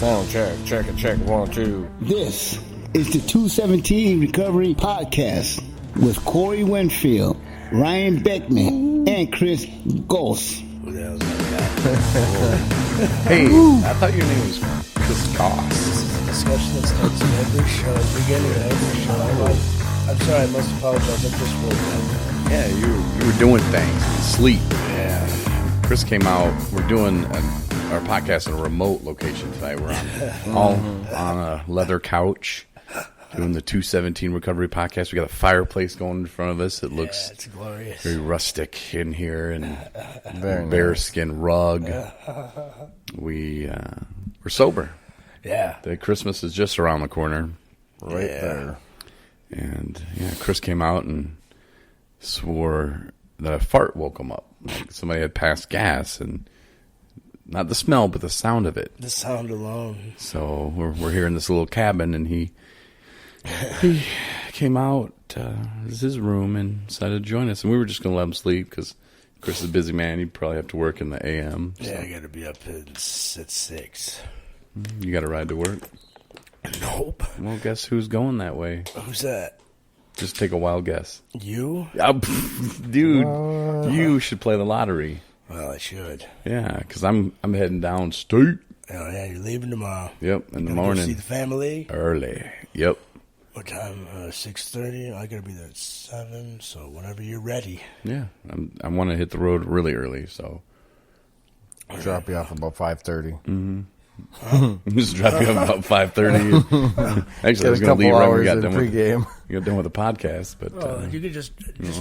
Sound check. Check it, check. 1, 2. This is the 217 Recovery Podcast with Corey Winfield, Ryan Beckman, and Chris Goss. Who the hell's that guy? Hey, I thought your name was Chris Goss. This is a discussion that starts in every show, at the beginning of every show. I'm sorry, I must apologize. I'm just woke up. Yeah, you were doing things in sleep. Yeah. Chris came out. We're doing our podcast in a remote location tonight. We're all on a leather couch doing the 217 Recovery Podcast. We got a fireplace going in front of us. It looks It's glorious. very rustic in here, and Very bearskin rug. We're sober. Yeah. The Christmas is just around the corner. Right there. And yeah, Chris came out and swore that a fart woke him up. Like somebody had passed gas, and not the smell, but the sound of it. The sound alone. So we're here in this little cabin, and he came out. This is his room, and decided to join us. And we were just going to let him sleep because Chris is a busy man. He'd probably have to work in the AM. So. Yeah, I got to be up at 6. You got to ride to work? Nope. Well, guess who's going that way? Who's that? Just take a wild guess. You? Dude, you should play the lottery. Well, I should. Yeah, because I'm heading down state. Oh, yeah, you're leaving tomorrow. Yep, in the Gonna go morning. see the family? Early. Yep. What time? 6:30? I got to be there at 7, so whenever you're ready. Yeah, I want to hit the road really early, so Drop you off about 5:30. just drop you off about 5:30. Actually, I was going to leave right when we got done with the podcast, but Well, you could just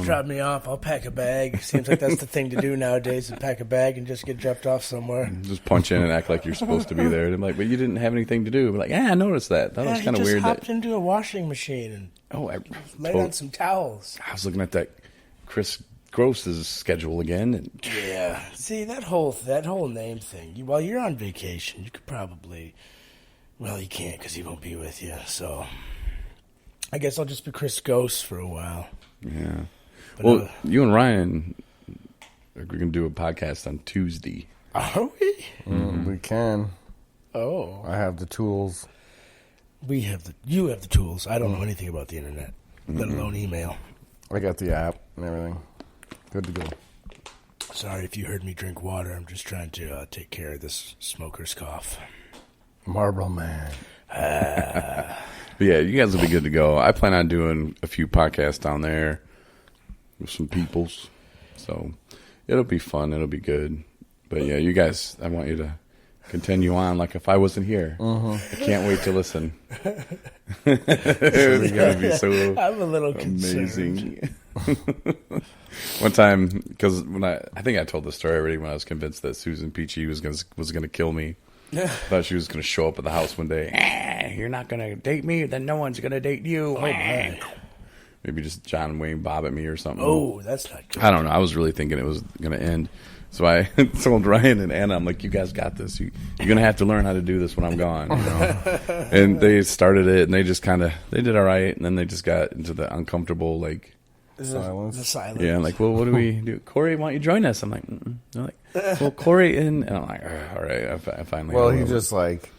drop me off. I'll pack a bag. Seems like that's the thing to do nowadays, to pack a bag and just get dropped off somewhere. just punch in and act like you're supposed to be there. And I'm like, but you didn't have anything to do. I'm like, yeah, I noticed that. That was kind of weird. He just hopped into a washing machine and laid on some towels. I was looking at that Chris Gross's schedule again, and Yeah. See, that whole name thing, while you're on vacation, you could probably... Well, you can't because he won't be with you, so... I guess I'll just be Chris Ghost for a while. yeah. But, Well, you and Ryan are going to do a podcast on Tuesday. Are we? We can. Oh. I have the tools. You have the tools. I don't know anything about the internet, let alone email. I got the app and everything. Good to go. Sorry if you heard me drink water. I'm just trying to take care of this smoker's cough. Marble Man. But yeah, you guys will be good to go. I plan on doing a few podcasts down there with some peoples. So it'll be fun. It'll be good. But yeah, you guys, I want you to continue on like if I wasn't here. I can't wait to listen. It's going to be so I'm a little concerned. amazing. One time, because I think I told the story already when I was convinced that Susan Peachy was gonna kill me. I thought she was going to show up at the house one day. You're not going to date me, then no one's going to date you. Maybe just John Wayne Bob at me or something. Oh, that's not good. I don't know. I was really thinking it was going to end. So I told Ryan and Anna, I'm like, you guys got this. You're going to have to learn how to do this when I'm gone. You know? And they started it, and they just they did all right. And then they just got into the uncomfortable, like, Silence. The silence. yeah, like, well, what do we do? Corey, why don't you join us? I'm like, mm-mm. They're like, well, Corey and I'm like, all right, I finally. Well, got he over. just like,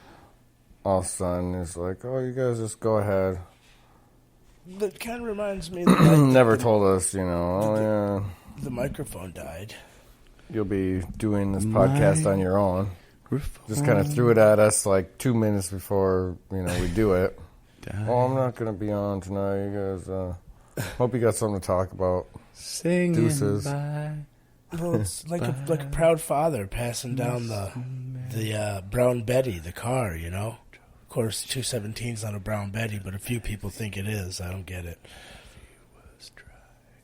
all of a sudden, is like, oh, you guys just go ahead. That kind of reminds me that Never told us, oh, yeah, the microphone died. you'll be doing this podcast on your own. Just kind of threw it at us like 2 minutes before, we do it. Oh, I'm not going to be on tonight. You guys, hope you got something to talk about. Singing Deuces. by. Well, it's like a proud father passing down the Brown Betty, the car, Of course, 217's not a Brown Betty, but a few people think it is. I don't get it.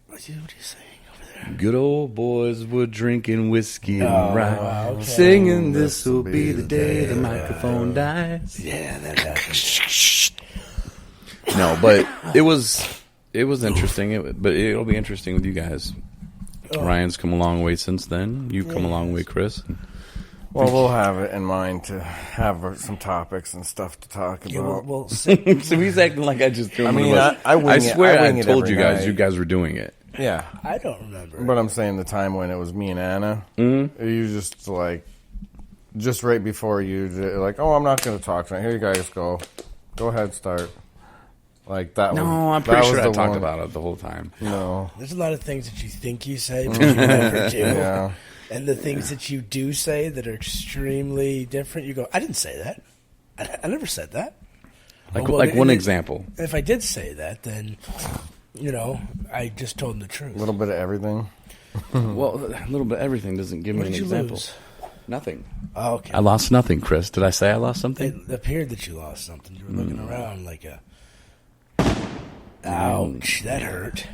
What are you saying over there? Good old boys were drinking whiskey and Oh, rye, wow, okay. singing "This will be the day the microphone dies." Yeah, that happens. No, but it was interesting. But it'll be interesting with you guys. Ryan's come a long way since then. You've come a long way, Chris. Well, we'll have it in mind to have some topics and stuff to talk about. Yeah, well, So he's acting like I just threw him. I mean, under the bus. I wing it- swear I wing I it told every you guys night. you guys were doing it. Yeah, I don't remember. but I'm saying the time when it was me and Anna, you just like just right before you, like, oh, I'm not going to talk tonight. Here you guys go. Go ahead, start. Like that. No, I'm pretty sure I talked about it the whole time. No. There's a lot of things that you think you say, but you never do. Yeah. And the things that you do say that are extremely different, you go, I didn't say that. I never said that. Like one example. If I did say that, then, I just told him the truth. A little bit of everything. Well, a little bit of everything doesn't give me an example. Lose? Nothing. Oh, okay. I lost nothing, Chris. Did I say I lost something? It appeared that you lost something. You were looking around like a... Ouch, that hurt.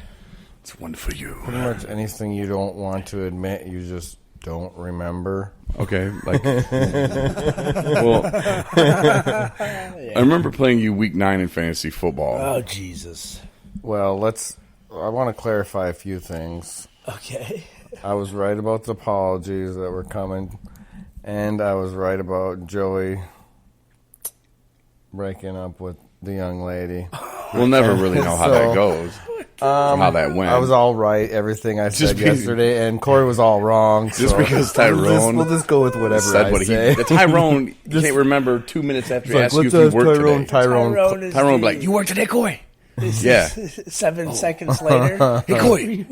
It's one for you. Pretty much anything you don't want to admit, you just don't remember. Okay, like... well, I remember playing you week 9 in fantasy football. Oh, Jesus. Well, I want to clarify a few things. Okay. I was right about the apologies that were coming, and I was right about Joey breaking up with the young lady. We'll never really know how that goes. How that went. I was all right, everything I said yesterday, and Corey was all wrong. Just because Tyrone... We'll just go with whatever said I say. Tyrone can't remember 2 minutes after he asked you if you worked today. Tyrone be like, you worked today, Corey? Yeah. 7 seconds later. Hey, Corey,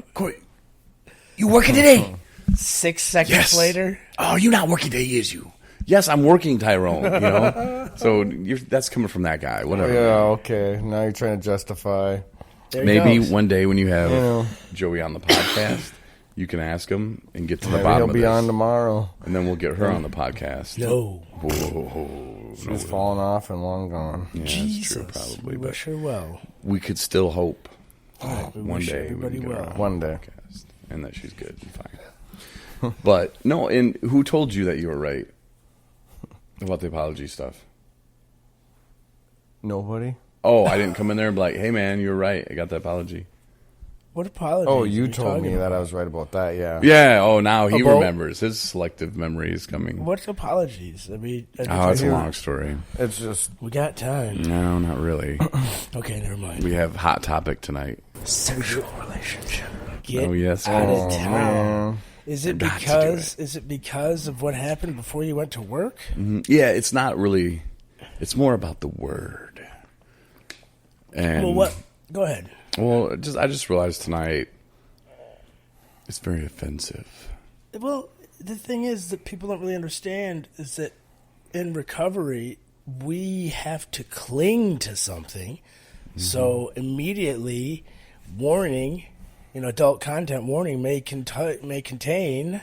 you working today? 6 seconds later. Oh, you not working today, is you? Yes, I'm working, Tyrone. So that's coming from that guy. Whatever. Yeah, okay. Now you're trying to justify. Maybe one day when you have Joey on the podcast, you can ask him and get to the bottom of this. He'll be on tomorrow. And then we'll get her on the podcast. No. She's fallen off and long gone. Yeah, Jesus. that's true, probably. We wish her well. We could still hope One day everybody will. One day. And that she's good and fine. But, no, and who told you that you were right about the apology stuff? Nobody. Oh, I didn't come in there and be like, hey, man, you were right. I got the apology. What apology? Oh, you told me that I was right about that, yeah. Yeah, oh, now he remembers. His selective memory is coming. What apologies? I mean, it's a long story. It's just... We got time. No, not really. Okay, never mind. We have hot topic tonight. Sexual relationship. Oh, yes. Out of town. Man. Is it because of what happened before you went to work? Mm-hmm. Yeah, it's not really. It's more about the word. And well, what? Go ahead. Well, I just realized tonight it's very offensive. Well, the thing is that people don't really understand is that in recovery we have to cling to something. Mm-hmm. So immediately, warning. Adult content warning may contain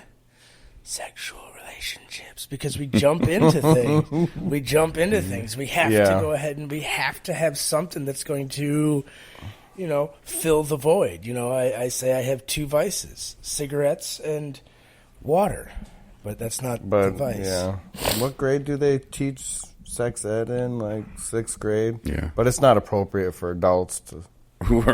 sexual relationships because we jump into things. We jump into things. We have to go ahead and we have to have something that's going to, fill the void. I say I have 2 vices, cigarettes and water, but that's not the vice. Yeah. What grade do they teach sex ed in? Like 6th grade? Yeah. But it's not appropriate for adults to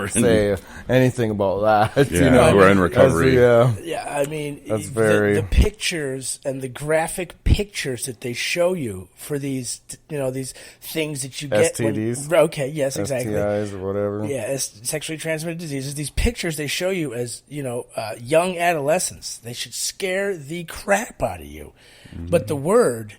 say anything about that. Yeah, we're in recovery. I mean, that's very... the pictures and the graphic pictures that they show you for these, these things that you get. STDs. Okay, yes, exactly. STIs or whatever. Yeah, sexually transmitted diseases. These pictures they show you as, young adolescents. They should scare the crap out of you. Mm-hmm. But the word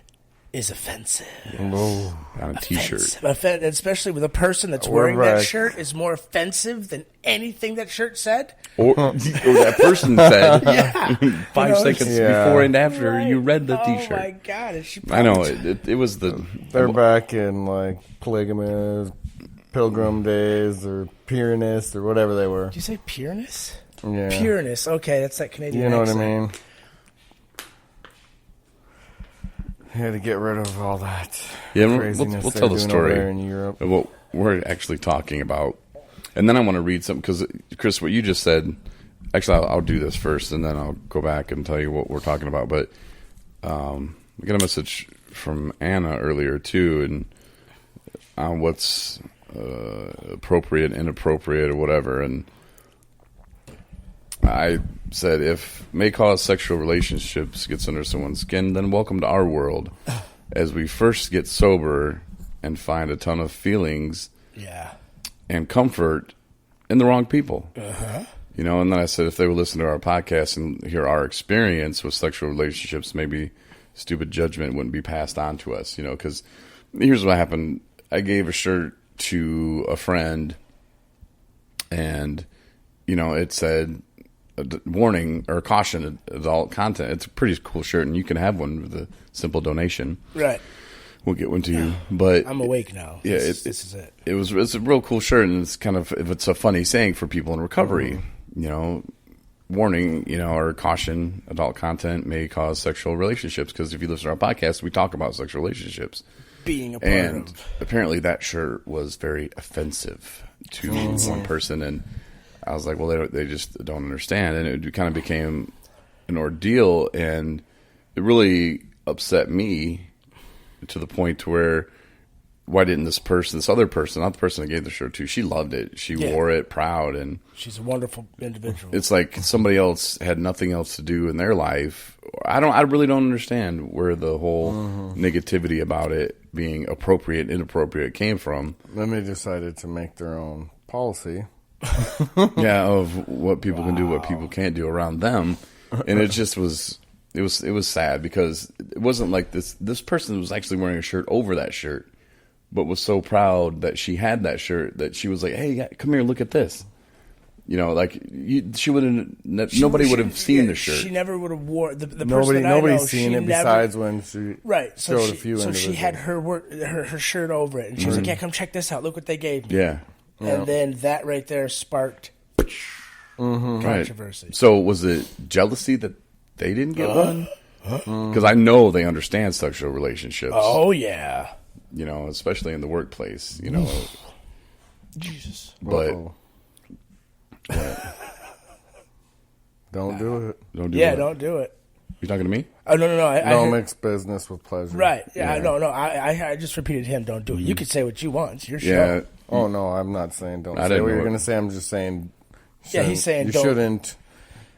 is offensive. Yes. On a T-shirt. Especially with a person that's wearing that shirt is more offensive than anything that shirt said. Or that person said 5 seconds before and after you read the T-shirt. Oh, my God. I know. It was the... They're back in, polygamous, pilgrim days, or Pyrenees, or whatever they were. Did you say Pyrenees? Yeah. Pyrenees. Okay, that's that Canadian accent. accent. What I mean? Had to get rid of all that craziness. We'll tell the story in Europe. what we're actually talking about. And then I want to read something, because, Chris, what you just said, actually, I'll do this first, and then I'll go back and tell you what we're talking about. But we got a message from Anna earlier, too, and on what's appropriate, inappropriate, or whatever. And I said, if may cause sexual relationships gets under someone's skin, then welcome to our world. As we first get sober and find a ton of feelings and comfort in the wrong people. Uh-huh. And then I said, if they would listen to our podcast and hear our experience with sexual relationships, maybe stupid judgment wouldn't be passed on to us, you know, because here's what happened. I gave a shirt to a friend and, you know, it said warning or caution adult content. It's a pretty cool shirt and you can have one with a simple donation. Right. We'll get one to you, but I'm awake now. Yeah, this is it. It's a real cool shirt, and it's kind of it's a funny saying for people in recovery. You know, warning, you know, or caution: adult content may cause sexual relationships. Because if you listen to our podcast, we talk about sexual relationships. Being a part And of. apparently, that shirt was very offensive to one person, and I was like, well, they just don't understand, and it kind of became an ordeal, and it really upset me. To the point where, why didn't this other person, not the person I gave the shirt to, she loved it. She wore it proud, and She's a wonderful individual. it's like somebody else had nothing else to do in their life. I really don't understand where the whole negativity about it being appropriate, inappropriate came from. Then they decided to make their own policy. Yeah, of what people can do, what people can't do around them, and it just was. It was sad because it wasn't like this person was actually wearing a shirt over that shirt, but was so proud that she had that shirt that she was like, "Hey, come here, look at this." You know, like she wouldn't. Nobody would have seen the shirt. She never would have wore the person Nobody's that I know, seen she it never, besides when she right. So showed she, a few so she had individuals. her shirt over it, and she was like, "Yeah, come check this out. Look what they gave me." Yeah, And then that right there sparked controversy. Right. So was it jealousy that they didn't get one? Because I know they understand sexual relationships. Oh yeah, You know, especially in the workplace. You know, Jesus. but Uh-oh. Don't do it. don't do Yeah, that. don't do it. You talking to me? Oh no. I Don't heard- mix business with pleasure. Right. Yeah. No. I just repeated him. Don't do it. You can say what you want. It's your show. Yeah. Oh no, I'm not saying don't I say didn't what know you're it. going to say. I'm just saying. Yeah, he's saying you don't- shouldn't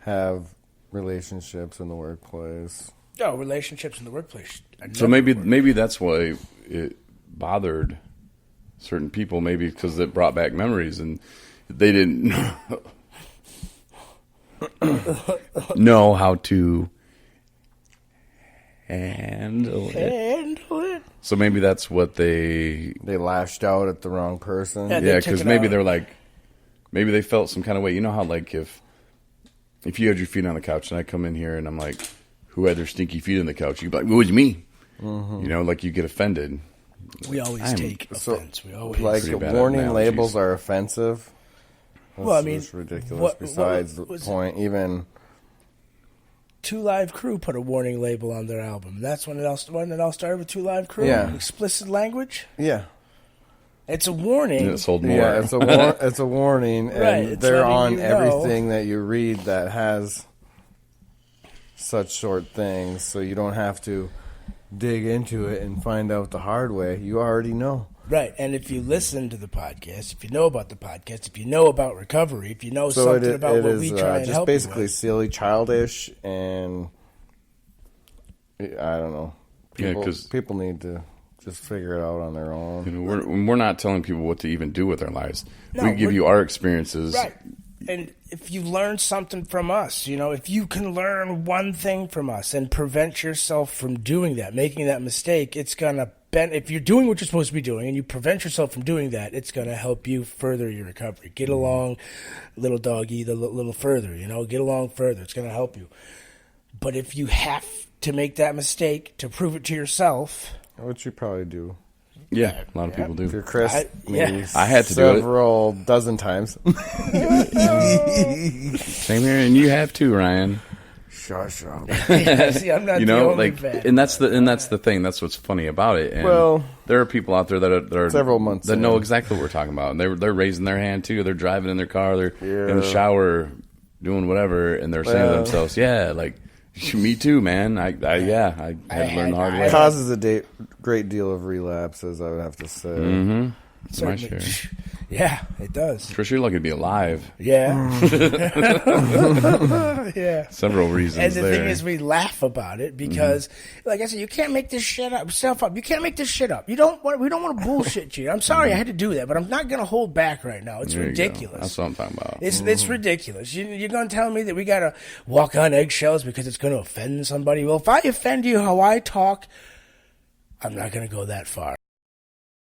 have relationships in the workplace. Oh, relationships in the workplace. So maybe that's why it bothered certain people. Maybe because it brought back memories, and they didn't know how to handle it. Handle it. So maybe that's what they. They lashed out at the wrong person. Yeah, they Yeah, took because it maybe out. they're like, maybe they felt some kind of way. You know how like if you had your feet on the couch and I come in here and I'm like, who had their stinky feet on the couch? You'd be like, well, it was me. You know, like you get offended. We always take offense. We always Like Pretty bad warning analogies. labels are offensive. That's Well, I mean, just ridiculous. what Besides was the point, even Two Live Crew put a warning label on their album. That's when it all started with Two Live Crew. Yeah. Explicit language. Yeah. It's a warning. And it sold more. Yeah, it's a warning, and Right, it's they're letting on you know. everything that you read that has such short things, so you don't have to dig into it and find out the hard way. You already know. Right. And if you listen to the podcast, if you know about the podcast, if you know about recovery, if you know So something about it what is we try and just help basically you with. silly, childish, and I don't know. Yeah, People, 'cause- people need to just figure it out on their own. You know, we're not telling people what to even do with their lives. No, we give we're- you our experiences. Right. And if you learn something from us, if you can learn one thing from us and prevent yourself from doing that, making that mistake, it's going to if you're doing what you're supposed to be doing and you prevent yourself from doing that, it's going to help you further your recovery. Get along, little doggy, the little further, get along further. It's going to help you. But if you have to make that mistake to prove it to yourself, Which you probably do. Yeah, a lot of people If you're do. Chris, maybe yeah. I had to do it. several dozen times. Same here, and you have too, Ryan. Shush up. see, I'm not You the know, only like, fan. and that's the thing. That's what's funny about it. And Well, there are people out there that are several months that know in. exactly what we're talking about. And they're raising their hand too. They're driving in their car. They're in the Yeah. shower, doing whatever, and they're saying to Well. themselves, "Yeah, like me too, man. I had to learn the hard way." It causes a great deal of relapses, I would have to say. My share. Yeah, it does. Chris, you're lucky to be alive. Yeah. Yeah. Several reasons. And the there. thing is, we laugh about it because, like I said, you can't make this shit up. You can't make this shit up. We don't want to bullshit you. I'm sorry I had to do that, but I'm not going to hold back right now. It's ridiculous. That's what I'm talking about. It's ridiculous. You're going to tell me that we got to walk on eggshells because it's going to offend somebody? Well, if I offend you how I talk, I'm not going to go that far.